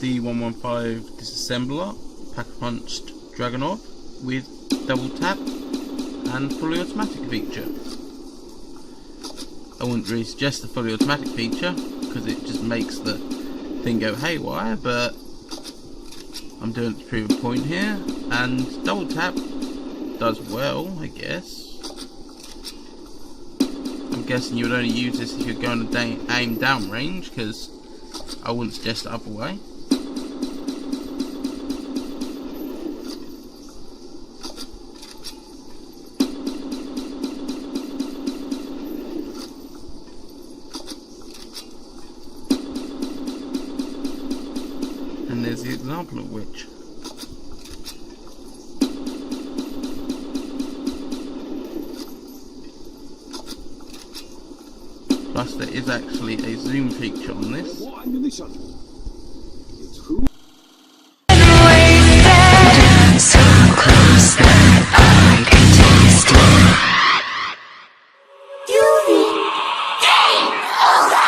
D115 Disassembler pack-punched Dragonov with double tap and fully automatic feature. I wouldn't really suggest the fully automatic feature because it just makes the thing go haywire, but I'm doing it to prove a point here, and double tap does well, I guess. I'm guessing you would only use this if you're going to aim down range, because I wouldn't suggest the other way. And there's the example of which. Plus there is actually a zoom feature on this.